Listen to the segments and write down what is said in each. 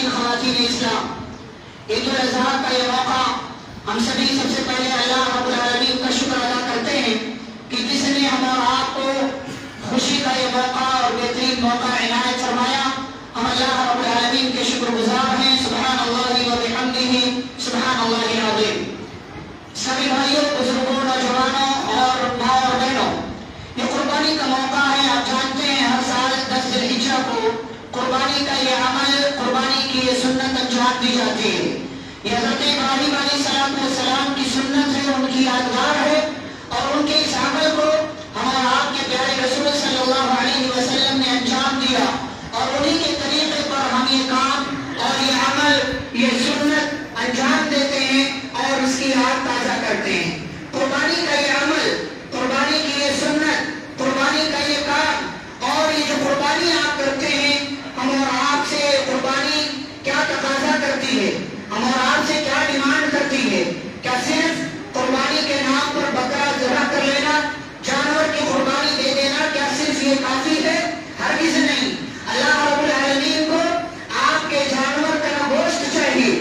ناظرین، خواتین اسلام، عید الاضحیٰ کا یہ موقع ہم سبھی سب سے پہلے اللہ رب العالمین کا شکر ادا کرتے ہیں کہ جس نے ہم اور آپ کو خوشی کا یہ موقع اور بہترین موقع عنایت فرمایا. ہم اللہ رب العالمین کے شکر گزار ہیں. سبحان اللہ و بحمدہ سبحان اللہ العظیم. سبھی بھائیوں، بزرگوں، نوجوانوں اور ماں اور بہنوں، یہ قربانی کا موقع ہے. آپ جانتے ہیں ہر سال 10 ذی الحجہ کو قربانی کا یہ عمل، قربانی کی یہ سنت انجام دی جاتی ہے. یہ حضرت ابراہیم علیہ السلام کی سنت ہے، ان کی یادگار ہے، اور ان کے اس عمل کو ہم اور آپ کے پیارے رسول صلی اللہ علیہ وسلم نے انجام دیا، اور انہی کے طریقے پر ہم یہ کام اور یہ عمل، یہ سنت انجام دیتے ہیں اور اس کی یاد تازہ کرتے ہیں. قربانی کا یہ عمل، قربانی کی یہ سنت، قربانی کا یہ کام اور یہ جو قربانی آپ کرتے ہیں، ہم اور آپ سے قربانی کیا تقاضا کرتی ہے، ہم اور آپ سے کیا ڈیمانڈ کرتی ہے؟ کیا صرف قربانی کے نام پر بکرا ذبح کر لینا، جانور کی قربانی دے دینا، کیا صرف یہ کافی ہے؟ ہرگز نہیں. اللہ رب العالمین کو آپ کے جانور کا نہ گوشت چاہیے،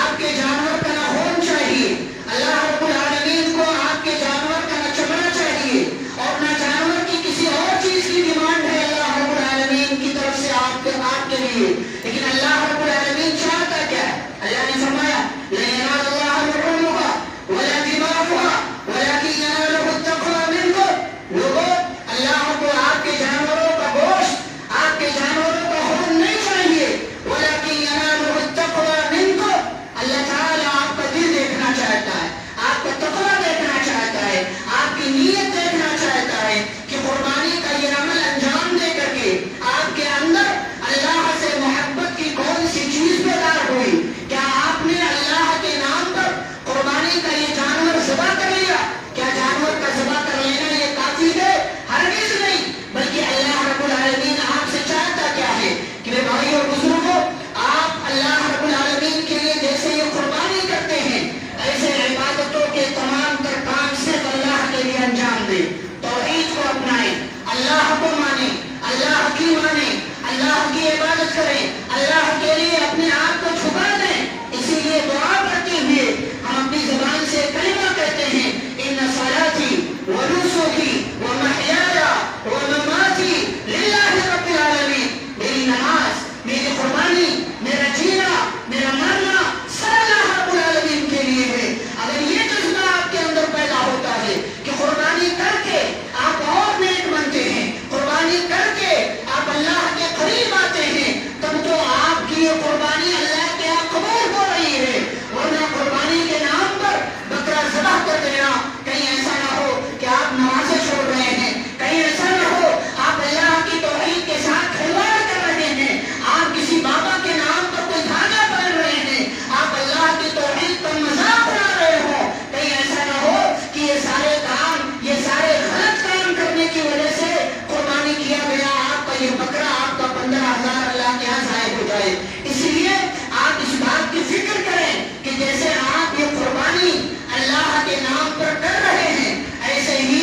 آپ کے جانور کا نہ خون چاہیے. اللہ رب العالمین کو آپ کے جانور کا نہ چمڑا چاہیے، اور نہ جانور کی کسی اور چیز کی ڈیمانڈ ہے اللہ رب العالمین کی طرف سے آپ کے لیے. لیکن اللہ رب العالمین چاہتا کیا ہے؟ اللہ نے فرمایا لَن يَنَالَ اللَّهَ لُحُومُهَا وَلَا دِمَاؤُهَا وَلَكِنْ يَنَالُهُ التَّقْوَىٰ مِنكُمْ. لوگوں، اللہ کو آپ کے جانوروں کا گوشت، آپ کے جانوروں کا خون نہیں چاہیے. وَلَكِنْ يَنَالُهُ التَّقْوَىٰ مِنكُمْ. اللہ تعالیٰ آپ کا دل دیکھنا چاہتا ہے، آپ کا تقویٰ دیکھنا چاہتا ہے، آپ کی نیت دیکھنا چاہتا ہے کہ قربانی کا یہ عمل انجام دے کر کے آپ کے اندر اللہ سے محبت کی کون سی چیز بیدار ہوئی. کیا آپ نے اللہ کے نام پر قربانی کا یہ جانور ذبح کر لیا؟ کیا جانور کا ذبح کر لینا یہ کافی ہے؟ ہرگز نہیں. بلکہ اللہ رب العالمین آپ سے چاہتا کیا ہے کہ میرے بھائیوں اور بزرگوں، آپ اللہ رب العالمین کے لیے جیسے یہ قربانی کرتے ہیں، ایسے عبادتوں کے تمام تر کام صرف اللہ کے لیے انجام دیں. توحید کو اپنائیں، اللہ کو مانیں، اللہ کی مانیں، اللہ کی عبادت کریں، اللہ کے لیے اپنے آپ کو چھپا دیں. اسی لیے دعا کرتے ہوئے ہم اپنی زبان سے کلمہ کہتے ہیں ان صلاتي ونسكي ومحياي ومماتي للہ رب العالمین. میری نماز، میری قربانی، میرا جینا، میرا مرنا سب اللہ رب العالمین کے لیے ہے. اگر یہ جذبہ آپ کے اندر پیدا ہوتا ہے کہ قربانی کر کے آپ اور نیک بنتے ہیں، قربانی کر کے آپ اللہ کے قریب آتے ہیں، تب تو آپ کی یہ قربانی اللہ کے یہاں قبول ہو رہی ہے. ورنہ قربانی کے نام پر بکرا ذبح کر دینا، کہیں ایسا نہ ہو کہ آپ نمازیں چھوڑ رہے ہیں، کہیں ایسا نہ ہو آپ اللہ کی توحید کے ساتھ کھلواڑ کر رہے ہیں، آپ کسی بابا کے نام پر کوئی دھاگا باندھ رہے ہیں، آپ اللہ کی توحید پر مذاق اڑا رہے ہو. کہیں ایسا نہ ہو کہ یہ سارے کام، یہ سارے غلط کام کرنے کی وجہ سے قربانی کیا گیا آپ کا یہ بکرا، آپ کا 15,000 اللہ کے یہاں ضائع ہو جائے. اس لیے آپ اس بات کی فکر کریں کہ جیسے آپ یہ قربانی اللہ کے نام پر کر رہے ہیں، ایسے ہی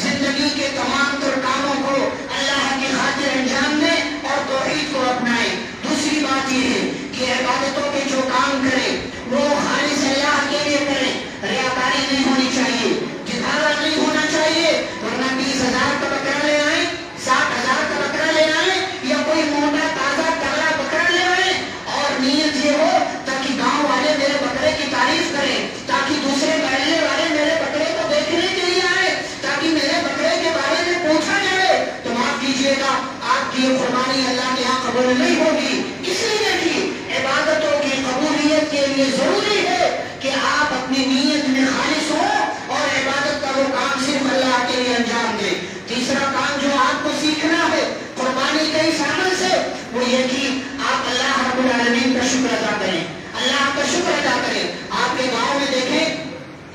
زندگی کے تمام تر کاموں کو اللہ کی خاطر انجام دیں اور توحید کو اپنائیں. دوسری بات یہ ہے کہ عبادتوں کے جو کام کریں وہ خالص اللہ کے لیے کریں. ریاکاری نہیں ہونی چاہیے، دکھاوا نہیں ہونا چاہیے. ورنہ 20,000 کا بکرا لے آئیں، 60,000 کا بکرا لے آئیں، یا کوئی موٹا تازہ تگڑا بکرا لے آئیں، اور نیت یہ ہو تاکہ گاؤں والے میرے بکرے کی تعریف کریں، تاکہ دوسرے محلے والے میرے بکرے کو دیکھنے کے لیے آئے، تاکہ میرے بکرے کے بارے میں پوچھا جائے. تو معاف کیجیے گا، آپ کی یہ قربانی اللہ کے یہاں قبول نہیں ہوگی. اس لیے کہ عبادتوں کی قبولیت کے لیے ضروری ہے کہ آپ اپنی نیت میں خالص ہوں اور عبادت کا وہ کام صرف اللہ کے لیے انجام دیں. تیسرا کام جو آپ کو سیکھنا ہے قربانی کے اس عمل سے، وہ یہ کہ آپ اللہ رب العالمین کا شکر ادا کریں، اللہ کا شکر ادا کریں. آپ کے گاؤں میں دیکھیں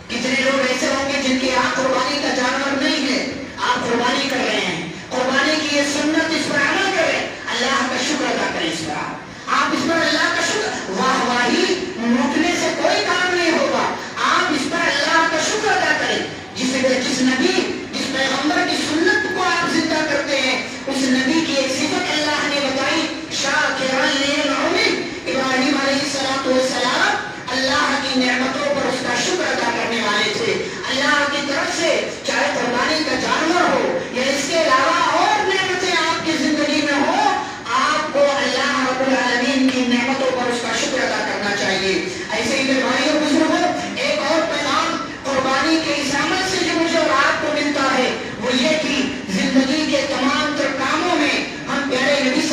کتنے لوگ ایسے ہوں گے جن کے یہاں قربانی کا جانور نہیں ہے، آپ قربانی کر رہے ہیں. قربانی کی یہ سنت، اس پر عمل کریں، اللہ کا شکر ادا کریں. اس پر آپ اس پر اللہ کا شکر، واہ واہی لوٹنے سے کوئی کام نہیں ہوگا. آپ اس پر اللہ کا شکر ادا کریں. جس نبی، جس پیغمبر کی سنت کو آپ زندہ کرتے ہیں، اس نبی کی ایک صفت اللہ نے بتائی، شاکرا لنعمہ. ابراہیم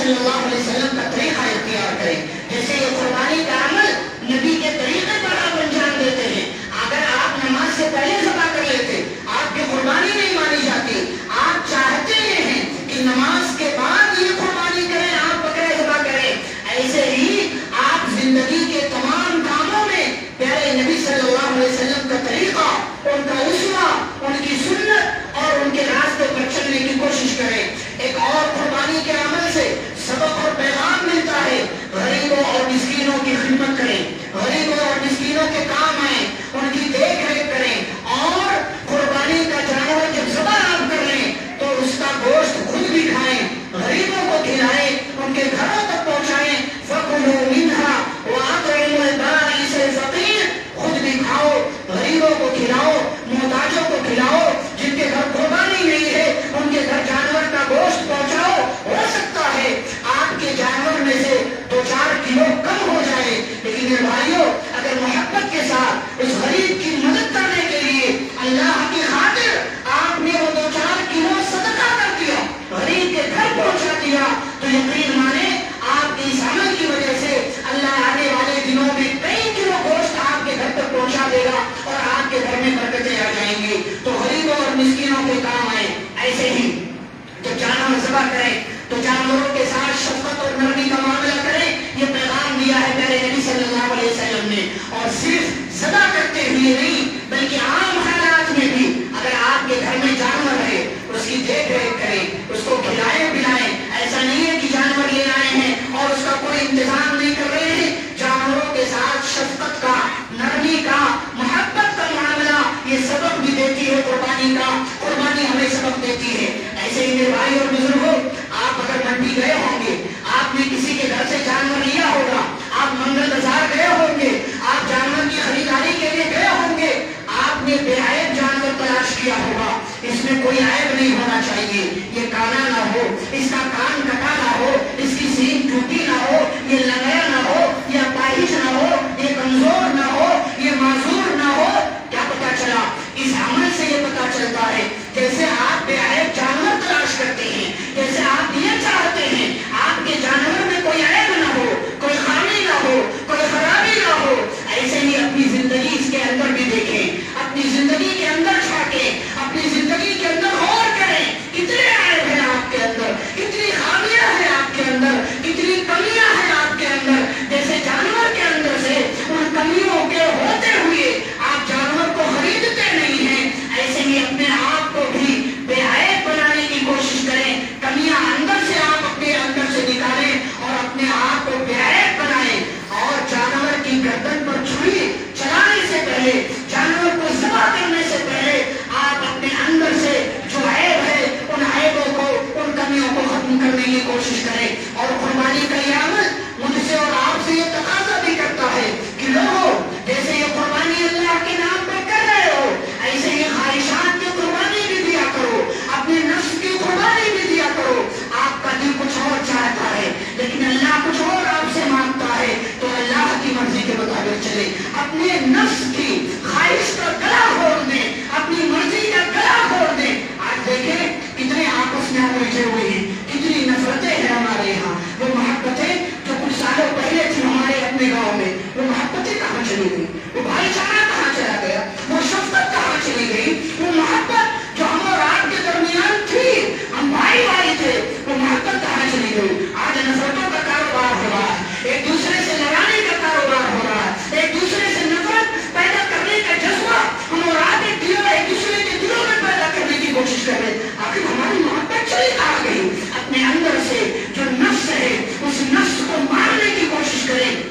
صلی اللہ علیہ وسلم کا طریقہ اختیار کریں. جیسے یہ قربانی کا عمل نبی کے طریقے پر آپ انجام دیتے ہیں. اگر آپ نماز سے پہلے ذبح کر لیتے آپ کی قربانی نہیں مانی جاتی. آپ چاہتے ہیں کہ نماز کے بعد یہ قربانی کریں, آپ بکرے ذبح کریں. ایسے ہی آپ زندگی کے تمام کاموں میں پیارے نبی صلی اللہ علیہ وسلم کا طریقہ, ان کا اسوہ, ان کی سنت اور ان کے راستے پر چلنے کی کوشش کریں. ایک اور قربانی کے عمل سے سبق اور پیغام ملتا ہے. غریبوں اور مسکینوں کی خدمت کریں, غریبوں اور مسکینوں کے کام آئیں, ان کی دیکھ ریکھ کریں. اور قربانی کا جانور جب ذبح آپ کر لیں تو اس کا گوشت خود بھی کھائیں, غریبوں کو کھلائیں, ان کے گھروں تک پہنچائیں. فَكُلُوا مِنْهَا وَأَطْعِمُوا الْبَائِسَ الْفَقِيرَ, خود بھی کھاؤ, غریبوں کو کھلاؤ, محتاجوں کو کھلاؤ. جن کے گھر قربانی نہیں ہے ان کے گھر جانور کا گوشت پہنچاؤ. ہو سکتا ہے آپ کے جانور میں سے 2-4 کلو کم ہو جائے, لیکن میرے بھائیوں اگر محبت کے ساتھ اس غریب کی مدد کرنے کے لیے اللہ کی خاطر آپ نے وہ 2-4 کلو صدقہ کر دیا, غریب کے گھر پہنچا دیا, تو یقین مانے آپ کے اس عمل کی وجہ سے اللہ آنے والے دنوں میں کئی کلو گوشت آپ کے گھر تک پہنچا دے گا اور آپ کے گھر میں برکتیں آ جائیں گی. تو غریبوں اور مسکینوں کے کام آئیں. ایسے ہی جب جانور ذبح کریں تو جانوروں کے ساتھ شفقت اور نرمی کا معاملہ کریں. یہ پیغام دیا ہے پیارے نبی صلی اللہ علیہ وسلم نے. اور صرف ذبح کرتے ہوئے نہیں بلکہ عام حالات میں بھی اگر آپ کے گھر میں جانور ہے اس کی دیکھ ریکھ کریں, اس کو کھلائیں پلائیں. ایسا نہیں ہے کہ جانور لے آئے ہیں اور اس کا کوئی انتظام نہیں کر رہے ہیں. جانوروں کے ساتھ شفقت کا, نرمی کا, محبت کا معاملہ یہ سبق بھی دیتی ہے قربانی کا. قربانی ہمیں سبق دیتی ہے. ایسے ہی میرے بھائی اور بزرگوں, آپ اگر منڈی گئے ہوں گے, آپ نے کسی کے گھر سے جانور لیا ہوگا, آپ منگل بازار گئے ہوں گے, آپ جانور کی خریداری کے لیے گئے ہوں گے, آپ نے بے عیب جانور تلاش کیا ہوگا. اس میں کوئی عیب نہیں ہونا چاہیے. یہ کانا نہ ہو, اس کا کان کٹا نہ ہو, اس کی سینگ ٹوٹی نہ ہو, یہ لگایا نہ ہو, یہ اپاہج نہ ہو, یہ کمزور نہ ہو, یہ معذور نہ ہو. کیا پتا چلا؟ اس عمل سے یہ پتا چلتا ہے جیسے آپ بے عیب جانور تلاش کرتے ہیں, جیسے آپ یہ چاہتے ہیں آپ کے جانور میں کوئی عیب نہ ہو, کوئی خامی نہ ہو, کوئی خرابی نہ ہو. ایسے ہی اپنی زندگی اس کے اندر بھی دیکھیں, اپنی زندگی کے اندر جھانکیں, اپنی زندگی کے اندر غور کریں. کتنے عیب ہیں آپ کے اندر, کتنی خامیاں ہیں آپ کے اندر, کتنی کمیاں ہیں آپ کے اندر. جیسے جانور کے اندر سے ان کمیوں کے ہوتے ہوئے آپ جانور کو خریدتے نہیں ہیں, ایسے ہی اپنے آپ کو بھی بے عیب بنانے کی کوشش کریں. کمیاں اندر سے آپ اپنے اندر سے نکالیں اور اپنے آپ کو بے عیب بنائیں. اور جانور کی گردن پر چھری چلانے سے پہلے, جانور کو ذبح کرنے سے پہلے آپ اپنے اندر سے جو عیب ہے ان عیبوں کو, ان کمیوں کو ختم کرنے کی کوشش کریں. اور قربانی کا یہ عمل مجھ سے اور آپ سے یہ تقاضا بھی کرتا ہے کہ لوگوں جیسے یہ قربانی اللہ کے نام پہ کر رہے ہو, ایسے ہی خواہشات کی قربانی بھی دیا کرو, اپنے نفس کی قربانی بھی دیا کرو. آپ کا دل کچھ اور چاہتا ہے لیکن اللہ کچھ اور آپ سے مانگتا ہے, تو اللہ کی مرضی کے مطابق چلے. اپنے نفس کی خواہش کا گلا گھوڑ دیں, اپنی مرضی کا گلا گھوڑ دیں. آج دیکھیں کتنے آپس میں الجھے ہوئے ہیں, کتنی نفرتیں ہیں ہمارے یہاں. وہ محبتیں جو کچھ سالوں پہلے تھی ہمارے اپنے گاؤں میں, وہ محبتیں کہاں چلی گئی, وہ بھائی چارہ کہاں چلا گیا, وہ شفقت کہاں چلی گئی, وہ محبت جو ہم اور آپ کے درمیان تھی, ہم بھائی بھائی تھے, وہ محبت کہاں چلی گئی. آج نفرتوں کا کاروبار ہو رہا ہے, ایک دوسرے سے لڑانے کا کاروبار ہو رہا ہے, ایک دوسرے سے نفرت پیدا کرنے کا جذبہ ہم اور آپ ایک دوسرے کے دلوں میں پیدا کرنے کی کوشش کر رہے. آخر ہماری محبت چلی کہاں گئی. اپنے اندر سے جو نفس ہے اس نفس کو مارنے کی کوشش کریں.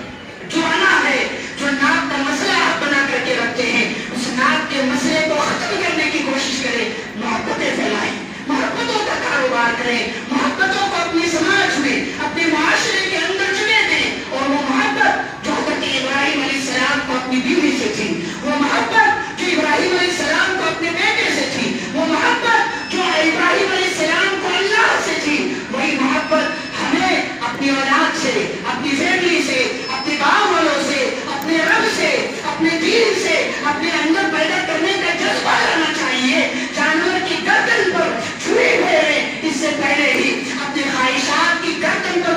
جو انا ہے, جو ناک کا مسئلہ آپ بنا کر کے رکھتے ہیں, اس ناک کے مسئلے کو ختم کرنے کی کوشش کریں. محبتیں پھیلائیں, محبتوں کا کاروبار کریں, محبتوں کو اپنے سماج میں, اپنے معاشرے کے اندر جگہ دیں. اور وہ محبت جو حضرت ابراہیم علیہ السلام کو اپنی بیوی سے تھی, وہ محبت جو ابراہیم علیہ السلام کو اپنے بیٹے سے تھی, وہ محبت جو ابراہیم علیہ السلام کو اللہ سے تھی, وہی محبت ہمیں اپنی اولاد سے, اپنی فیملی سے, اپنے گاؤں والوں سے, اپنے رب سے, اپنے دین سے اپنے اندر پیدا کرنے کا جذبہ لانا چاہیے. جانور کی گردن پر چھری پھیریں, اس سے پہلے ہی اپنے خواہشات کی گردن پر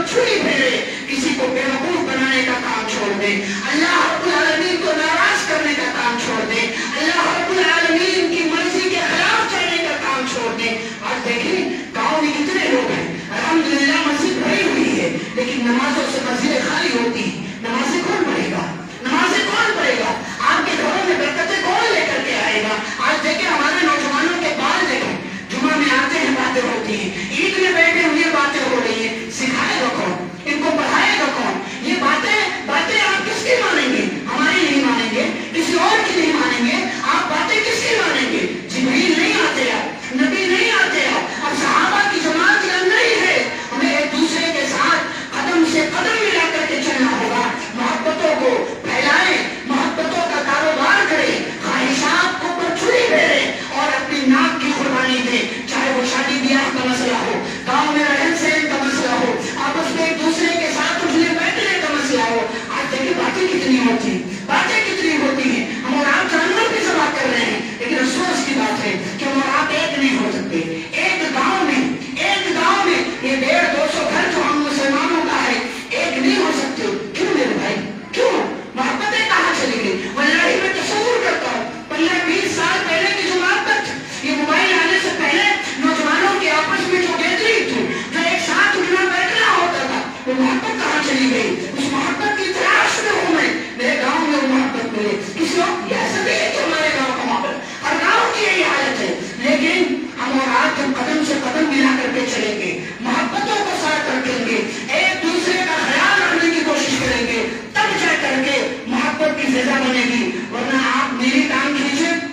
ملے، اس محبت کی تلاش میں ہوں میں، میرے گاؤں میں وہ محبت ملے. کسی وقت یہ ایسا نہیں ہے کہ ہمارے گاؤں کا ماحول، ہر گاؤں کی یہی حالت ہے، لیکن ہم اور آپ جب قدم سے قدم ملا کر کے چلیں گے، محبتوں کو ساتھ رکھیں گے، ایک دوسرے کا خیال رکھنے کی کوشش کریں گے، تب جا کر کے محبت کی فضا بنے گی. ورنہ آپ میری ٹانگ کھینچیں،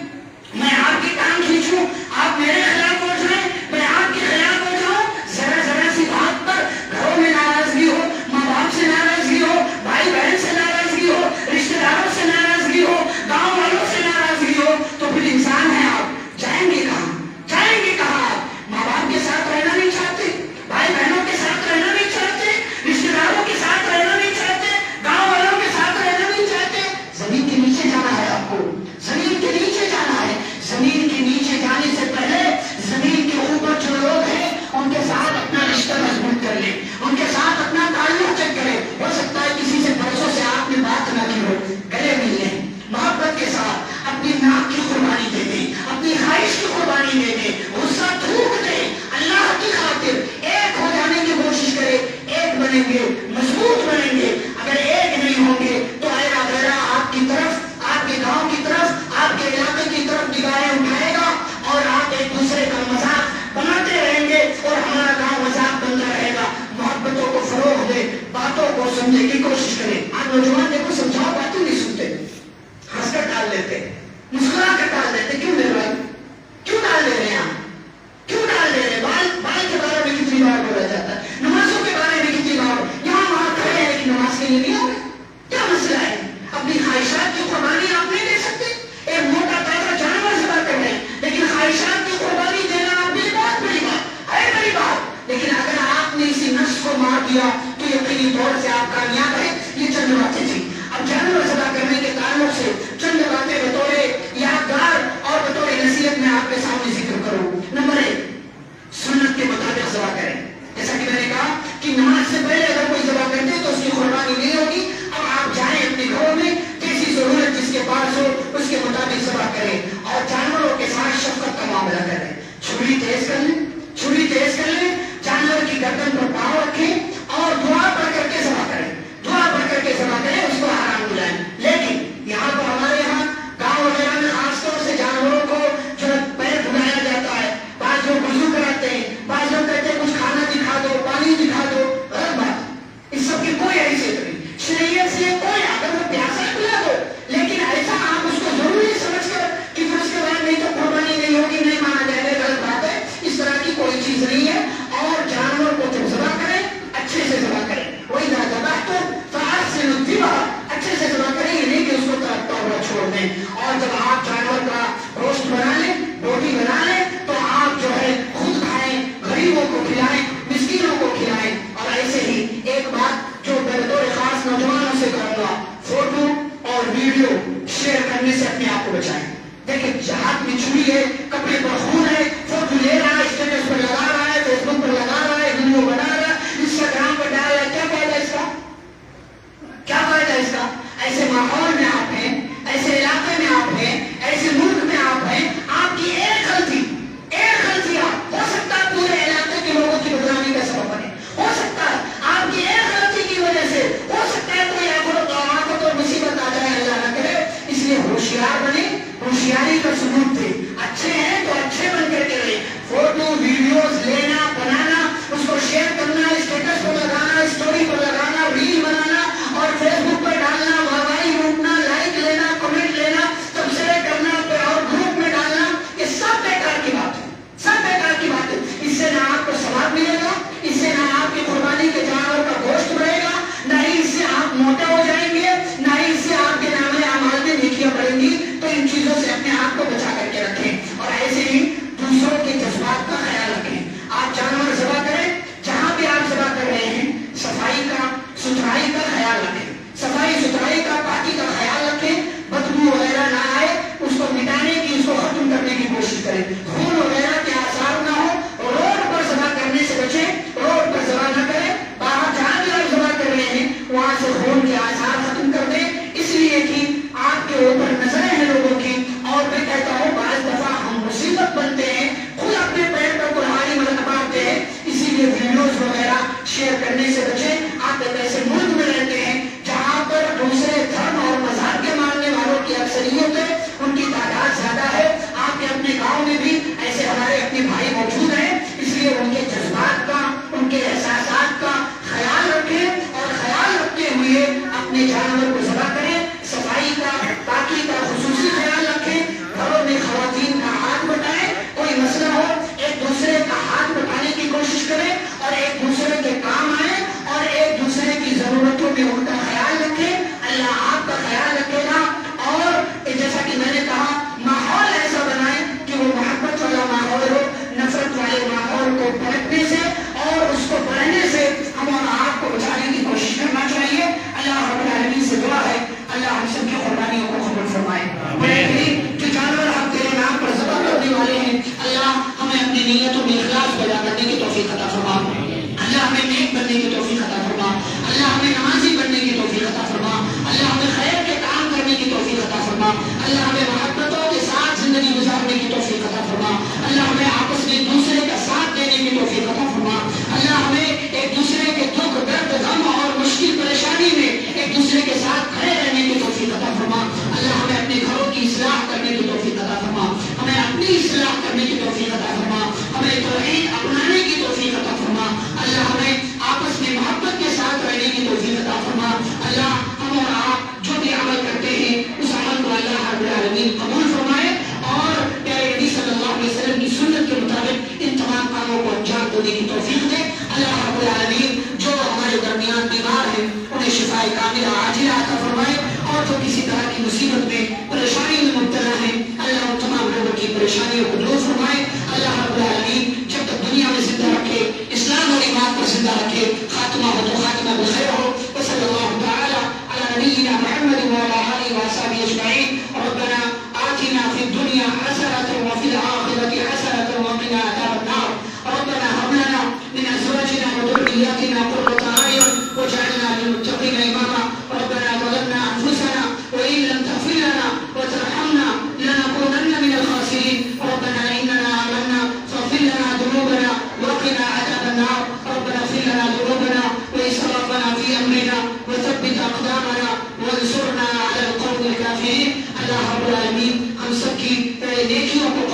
میں آپ کی ٹانگ کھینچوں، آپ میرے خلاف ہو جائیں، میں آپ کے خلاف ہو جاؤں، ذرا ذرا سی بات پر گھروں میں ناراضگی ہو، ماں باپ سے ناراضگی ہو، بھائی بہن سے ناراضگی ہو، رشتے داروں سے ناراضگی ہو، گاؤں والوں سے ناراضگی ہو، تو پھر انسان ہے آپ، جائیں گے کہاں؟ جائیں گے کہاں؟ آپ ماں باپ کے ساتھ رہنا نہیں چاہتے، بھائی بہنوں کے ساتھ رہنا نہیں چاہتے، رشتے داروں کے ساتھ رہنا نہیں چاہتے، گاؤں والوں کے ساتھ رہنا نہیں چاہتے. زمین کے نیچے جانا ہے آپ کو، زمین کے نیچے جانا ہے. زمین کے نیچے جانے سے پہلے زمین کے اوپر جو لوگ ہیں ان کے ساتھ اپنا رشتہ مضبوط کر لیں، ان کے ساتھ اپنا تعلق چیک کریں. ہو سکتا ہے کسی سے برسوں سے آپ نے بات نہ کی ہو، گلے مل لیں، محبت کے ساتھ اپنی ناک کی قربانی دے دیں، اپنی خواہش کی قربانی دے دیں، غصہ تھوک دیں، اللہ کی خاطر ایک ہو جانے کی کوشش کریں. ایک بنیں گے، مضبوط بنیں گے. اگر ایک نہیں ہوں گے تو آئرہ غیرہ آپ کی طرف، آپ کے گاؤں کی طرف، آپ کے علاقے کی طرف نگاہیں اٹھائے گا اور آپ ایک دوسرے کا مذاق بناتے رہیں گے اور ہمارا گاؤں مذاق بنتا رہے گا. محبتوں کو فروغ دے، باتوں کو سمجھنے کی کوشش کریں. آپ نوجوان دیکھو سمجھاؤ باتیں نہیں سنتے، ہنس کر ٹال دیتے، مسکرا کر ٹال دیتے. کیوں میرے بھائی؟ کیوں ٹال دے رہے ہیں آپ؟ کیوں ٹال دے رہے ہیں؟ بال کے بارے میں کتنی بار بولا جاتا ہے، نمازوں کے بارے میں کتنی بار، یہاں وہاں کھڑے ہیں لیکن نماز کے لیے نہیں آ رہے. کیا مسئلہ ہے؟ اپنی خواہشات کی قربانی آپ نہیں دے سکتے. ایک موٹا تازہ جانور ذبح کر رہے ہیں لیکن خواہشات کی قربانی دینا آپ کے لیے بہت بڑی بات ہے، بڑی بات. لیکن اگر آپ نے اسی نفس کو مار دیا تو یقینی طور سے آپ کامیاب ہیں. یہ چند باتیں تھیں. اب جانور ذبح کرنے کے تعلق سے چند باتیں بطور یادگار اور بطور نصیحت میں آپ کے سامنے ذکر کروں. نمبر 1، سنت کے مطابق ذبح کریں. جیسا کہ میں نے کہا کہ نماز سے پہلے اگر کوئی ذبح کرتے ہیں تو اس کی قربانی نہیں ہوگی. اب آپ جائیں اپنے گھروں میں، جیسی ضرورت جس کے پاس ہو اس کے مطابق ذبح کریں اور جانوروں کے ساتھ شفقت کا معاملہ کریں. چھری تیز کر لیں، چھری تیز کر لیں، جانور کی گردن پر پاؤں رکھیں اور دعا پڑھ کر کے ذبح کریں، دعا پڑھ کر کے ذبح کریں، اس کو آرام دلائیں. لیکن یہاں پر ہمارے یہاں گاؤں وغیرہ میں خاص طور سے جانوروں کو جو پیر دھلایا جاتا ہے، بعض لوگ وضو کراتے ہیں، بعض لوگ کہتے ہیں کچھ کھانا دکھا دو، پانی دکھا دو. غلط بات، اس سب کی کوئی حیثیت نہیں. شریعت سے کوئی، اگر وہ پیاسا پلا دو، لیکن ایسا آپ اس کو ضروری سمجھ کر کہ پھر اس کے بعد نہیں تو قربانی نہیں ہوگی، نہیں مانا جائے گا، غلط بات ہے. اس طرح کی کوئی چیز نہیں ہے. اور جانور کو جب ذبح کریں اچھے سے ذبح کریں. وہی نہ ذبح تو فاحسنوا الذبح، اچھے سے ذبح کریں، یہ نہیں کہ اس کو تڑپتا ہوا چھوڑ دیں. اور جب آپ جانور کا گوشت بنا لیں، روٹی بنا لیں، تو آپ جو ہے خود کھائیں، غریبوں کو کھلائیں، مسکینوں کو کھلائیں. اور ایسے ہی ایک بات جو بطور خاص نوجوانوں سے کہوں گا، فوٹو اور ویڈیو شیئر کرنے سے اپنے آپ کو بچائیں. دیکھیں ہاتھ میں چھری ہے، کپڑے پر خون ہے، فوٹو لے رہا ہے، اسٹیٹس پر لگا رہا ہے، فیس بک پر لگا رہا ہے، ویڈیو بنا رہا ہے، انسٹاگرام پر ڈال رہا ہے. کیا فائدہ اس کا؟ کیا فائدہ اس کا؟ ایسے ماحول میں آپ ہیں، ایسے علاقے میں آپ ہیں، ایسے ملک میں آپ ہیں، آپ کی ایک غلطی ہو سکتا ہے پورے علاقے کے لوگوں کی بدنامی کا سبب بنے. ہو سکتا ہے آپ کی ایک غلطی کی وجہ سے، ہو سکتا ہے کوئی آفت اور مصیبت آ جائے، اللہ نہ کرے. اس لیے ہوشیار بنے، ہوشیاری کا ثبوت دے. اچھے ہیں تو اچھے بن کر کے رہے. فوٹو ویڈیوز لینا، بنانا، اس کو شیئر کرنا، اسٹیٹس پر لگانا، اسٹوری پر لگانا، ریل بنانا اور فیس بک پر ڈالنا، واہ لوٹنا، لائک لینا، کمنٹ لینا، سبسکرائب کرنا اور گروپ میں ڈالنا، یہ سب بیکار کی بات ہے، سب بیکار کی بات ہے. اس سے نہ آپ کو ثواب ملے گا، اس سے نہ آپ کی قربانی کے جانور کا گوشت بڑھے گا، نہ ہی اس سے آپ موٹے ہو جائیں گے، نہ ہی اس سے آپ کے نام اعمال میں نیکیاں بڑھیں گی. تو ان چیزوں سے اپنے آپ کو بچا کر کے رکھیں. اور ایسے ہی دوسروں کے جذبات کا خیال رکھیں. آپ جانور ذبح کریں، جہاں بھی آپ ذبح کر رہے ہیں صفائی کا، ستھرائی کا خیال رکھیں، صفائی ستھرائی کا، پاکی کا خیال رکھیں. بدبو وغیرہ نہ آئے، اس کو مٹانے کی، اس کو ختم کرنے کی کوشش کریں. خون وغیرہ کے آثار نہ ہو. روڈ پر ذبح کرنے سے بچیں، روڈ پر ذبح نہ کریں. باہر جہاں بھی آپ ذبح کر رہے ہیں وہاں سے خون کے آثار ختم کر دیں، اس لیے کہ آپ کے اوپر نظریں ہیں لوگوں کی. اور میں کہتا ہوں بعض دفعہ ہم مصیبت بنتے ہیں، خود اپنے پیر پر کلہاڑی مارتے ہیں. اسی لیے ویڈیوز وغیرہ شیئر کرنے سے بچیں. آپ ایک ایسے ملک میں رہنے آفت ہو کسی طرح کی مصیبت میں پریشانی میں مبتلا ہے اللہ ان تمام لوگوں کی پریشانیوں کو دور فرمائے اللہ رب العالمین جب تک دنیا میں زندہ رکھے اسلام اور ایمان پر زندہ رکھے خاتمہ ہو تو خاتمہ بخیر ہو وصلی اللہ تعالی علی نبینا محمد وعلی آلہ وصحبہ اجمعین ربنا آتنا فی الدنیا حسنة وفی الآخرة حسنة وقنا عذاب النار ربنا هب لنا من ازواجنا وذرياتنا قرة اعین واجعلنا للمتقین اماما ربنا ظلمنا انفسنا وان لم تغفر لنا وترحمنا لنكونن من الخاسرين ربنا اننا آمنا فاغفر لنا ذنوبنا وقنا عذاب النار ربنا اغفر لنا ذنوبنا واسرافنا في امرنا وثبت اقدامنا وانصرنا على القوم الكافرين اللہ رب العالمین ہم سب کی نیکیوں کو